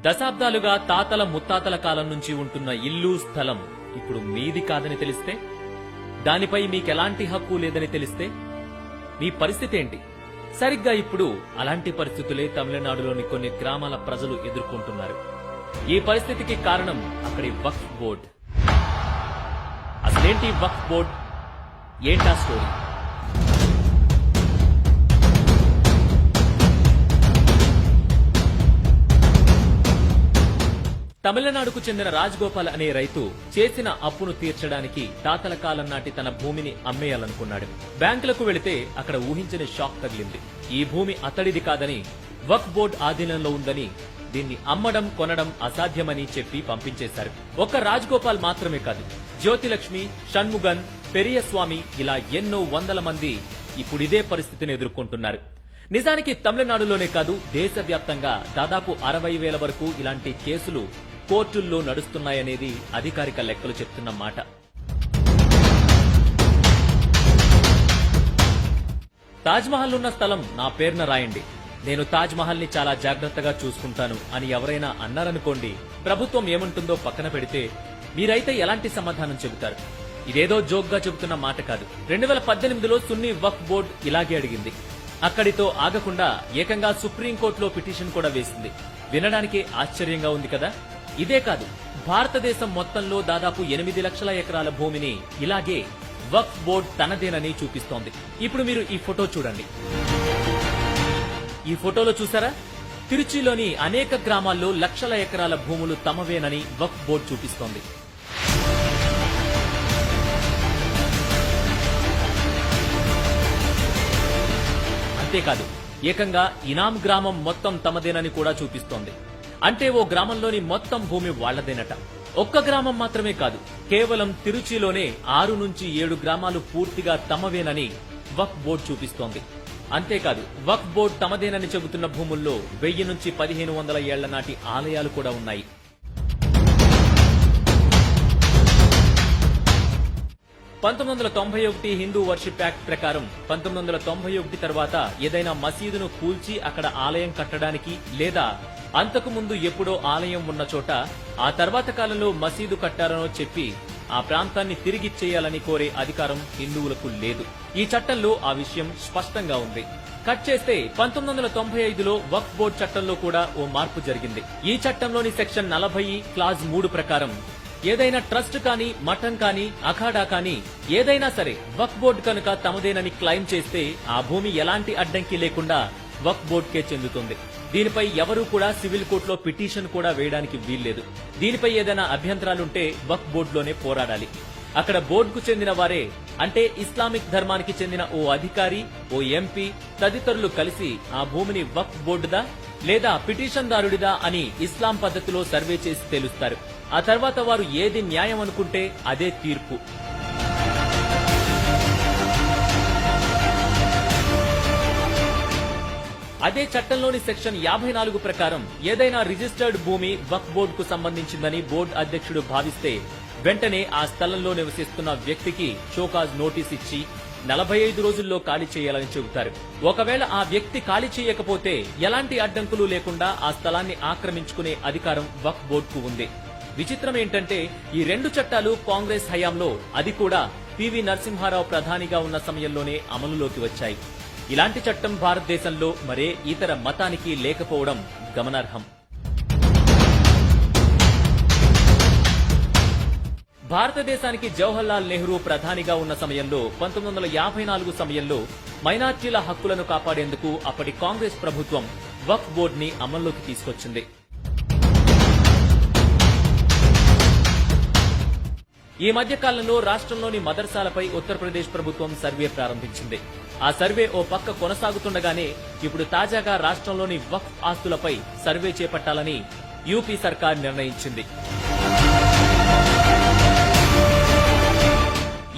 దశాబ్దాలుగా తాతల ముత్తాతల కాలం నుంచి ఉంటున్న ఇల్లు స్థలం ఇప్పుడు మీది కాదని తెలిస్తే, దానిపై మీకెలాంటి హక్కు లేదని తెలిస్తే మీ పరిస్థితి ఏంటి? సరిగ్గా ఇప్పుడు అలాంటి పరిస్థితులే తమిళనాడులోని కొన్ని గ్రామాల ప్రజలు ఎదుర్కొంటున్నారు. ఈ పరిస్థితికి కారణం అక్కడి వక్ఫ్ బోర్డ్. అసలేంటి వక్ఫ్ బోర్డ్? ఏంటా స్టోరీ? తమిళనాడుకు చెందిన రాజగోపాల్ అనే రైతు చేసిన అప్పును తీర్చడానికి తాతల కాలం నాటి తన భూమిని అమ్మేయాలనుకున్నాడు. బ్యాంకులకు వెళితే అక్కడ ఊహించని షాక్ తగిలింది. ఈ భూమి అతడిది కాదని, వక్ఫ్ బోర్డ్ ఆధీనంలో ఉందని, దీన్ని అమ్మడం కొనడం అసాధ్యమని చెప్పి పంపించేశారు. ఒక్క రాజగోపాల్ మాత్రమే కాదు, జ్యోతిలక్ష్మి, షణ్ముగన్, పెరియస్వామి ఇలా ఎన్నో వందల మంది ఇప్పుడిదే పరిస్థితిని ఎదుర్కొంటున్నారు. నిజానికి తమిళనాడులోనే కాదు, దేశవ్యాప్తంగా దాదాపు 60,000 వరకు ఇలాంటి కేసులు కోర్టుల్లో నడుస్తున్నాయనేది అధికారిక లెక్కలు చెప్తున్న మాట. తాజ్మహల్ ఉన్న స్థలం నా పేరున రాయండి, నేను తాజ్మహల్ ని చాలా జాగ్రత్తగా చూసుకుంటాను అని ఎవరైనా అన్నారనుకోండి, ప్రభుత్వం ఏమంటుందో పక్కన పెడితే మీరైతే ఎలాంటి సమాధానం చెబుతారు? ఇదేదో జోక్గా చెబుతున్న మాట కాదు. 2018లో సున్నీ వక్ఫ్ బోర్డు ఇలాగే అడిగింది. అక్కడితో ఆగకుండా ఏకంగా సుప్రీంకోర్టులో పిటిషన్ కూడా వేసింది. వినడానికి ఆశ్చర్యంగా ఉంది కదా? ఇదే కాదు, భారతదేశం మొత్తంలో దాదాపు 8 లక్షల ఎకరాల భూమిని ఇలాగే వక్ఫ్ బోర్డ్ తనదేనని చూపిస్తోంది. ఇప్పుడు మీరు ఈ ఫోటో చూడండి. ఈ ఫోటోలో చూసారా? తిరుచిలోని అనేక గ్రామాల్లో లక్షల ఎకరాల భూములు తమవేనని వక్ఫ్ బోర్డు చూపిస్తోంది. అంతేకాదు, ఏకంగా ఇనాం గ్రామం మొత్తం తమదేనని కూడా చూపిస్తోంది. అంటే ఓ గ్రామంలోని మొత్తం భూమి వాళ్లదేనట. ఒక్క గ్రామం మాత్రమే కాదు, కేవలం తిరుచిలోనే 6 నుంచి 7 గ్రామాలు పూర్తిగా తమవేనని వక్ఫ్ బోర్డు చూపిస్తోంది. అంతేకాదు, వక్ఫ్ బోర్డు తమదేనని చెబుతున్న భూముల్లో 1000 నుంచి 1500 ఏళ్ల నాటి ఆలయాలు కూడా ఉన్నాయి. హిందూ వర్షిప్ యాక్ట్ ప్రకారం 1991 తర్వాత ఏదైనా మసీదును కూల్చి అక్కడ ఆలయం కట్టడానికి, లేదా అంతకు ముందు ఎప్పుడో ఆలయం ఉన్న చోట ఆ తర్వాత కాలంలో మసీదు కట్టారనో చెప్పి ఆ ప్రాంతాన్ని తిరిగిచ్చేయాలని కోరే అధికారం హిందువులకు లేదు. ఈ చట్టంలో ఆ విషయం స్పష్టంగా ఉంది. కట్ చేస్తే 1995లో వక్ఫ్ బోర్డు చట్టంలో కూడా ఓ మార్పు జరిగింది. ఈ చట్టంలోని సెక్షన్ 40 క్లాజ్ 3 ప్రకారం ఏదైనా ట్రస్ట్ కానీ, మఠం కానీ, అఖాడా కానీ ఏదైనా సరే వక్ఫ్ బోర్డు కనుక తమదేనని క్లెయిమ్ చేస్తే ఆ భూమి ఎలాంటి అడ్డంకి లేకుండా వక్ఫ్ బోర్డుకే చెందుతుంది. దీనిపై ఎవరూ కూడా సివిల్ కోర్టులో పిటిషన్ కూడా వేయడానికి వీల్లేదు. దీనిపై ఏదైనా అభ్యంతరాలుంటే వక్ఫ్ బోర్డులోనే పోరాడాలి. అక్కడ బోర్డుకు చెందిన వారే, అంటే ఇస్లామిక్ ధర్మానికి చెందిన ఓ అధికారి, ఓ ఎంపీ తదితరులు కలిసి ఆ భూమిని వక్ఫ్ బోర్డుదా లేదా పిటిషన్దారుడిదా అని ఇస్లాం పద్ధతిలో సర్వే చేసి తేలుస్తారు. ఆ తర్వాత వారు ఏది న్యాయం అనుకుంటే అదే తీర్పు. అదే చట్టంలోని సెక్షన్ 54 ప్రకారం ఏదైనా రిజిస్టర్డ్ భూమి వక్ఫ్ బోర్డుకు సంబంధించిందని బోర్డు అధ్యక్షుడు భావిస్తే వెంటనే ఆ స్థలంలో నివసిస్తున్న వ్యక్తికి షోకాజ్ నోటీస్ ఇచ్చి 45 రోజుల్లో ఖాళీ చేయాలని చెబుతారు. ఒకవేళ ఆ వ్యక్తి ఖాళీ చేయకపోతే ఎలాంటి అడ్డంకులు లేకుండా ఆ స్థలాన్ని ఆక్రమించుకునే అధికారం వక్ఫ్ బోర్డుకు ఉంది. విచిత్రం ఏంటంటే ఈ 2 చట్టాలు కాంగ్రెస్ హయాంలో, అది కూడా పివి నరసింహారావు ప్రధానిగా ఉన్న సమయంలోనే అమలులోకి వచ్చాయి. ఇలాంటి చట్టం భారతదేశంలో మరే ఇతర మతానికి లేకపోవడం గమనార్హం. భారతదేశానికి జవహర్లాల్ నెహ్రూ ప్రధానిగా ఉన్న సమయంలో 1954 సమయంలో మైనార్టీల హక్కులను కాపాడేందుకు అప్పటి కాంగ్రెస్ ప్రభుత్వం వక్ఫ్ బోర్డుని అమల్లోకి తీసుకొచ్చింది. ఈ మధ్య కాలంలో రాష్ట్రంలోని మదర్సాలపై ఉత్తరప్రదేశ్ ప్రభుత్వం సర్వే ప్రారంభించింది. ఆ సర్వే ఓ పక్క కొనసాగుతుండగానే ఇప్పుడు తాజాగా రాష్ట్రంలోని వక్ఫ్ ఆస్తులపై సర్వే చేపట్టాలని యూపీ సర్కార్ నిర్ణయించింది.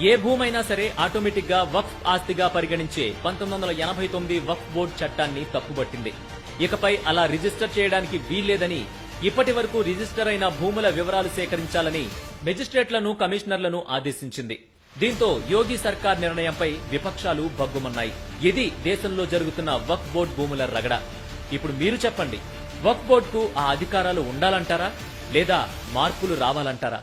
ఏ భూమైనా సరే ఆటోమేటిక్ గా వక్ఫ్ ఆస్తిగా పరిగణించే 1989 వక్ఫ్ బోర్డు చట్టాన్ని తప్పుబట్టింది. ఇకపై అలా రిజిస్టర్ చేయడానికి వీల్లేదని, ఇప్పటి వరకు రిజిస్టర్ అయిన భూముల వివరాలు సేకరించాలని మెజిస్ట్రేట్లను, కమిషనర్లను ఆదేశించింది. దీంతో యోగి సర్కార్ నిర్ణయంపై విపక్షాలు భగ్గుమన్నాయి. ఇది దేశంలో జరుగుతున్న వక్ఫ్ బోర్డు భూముల రగడ. ఇప్పుడు మీరు చెప్పండి, వక్ఫ్ బోర్డుకు ఆ అధికారాలు ఉండాలంటారా లేదా మార్పులు రావాలంటారా?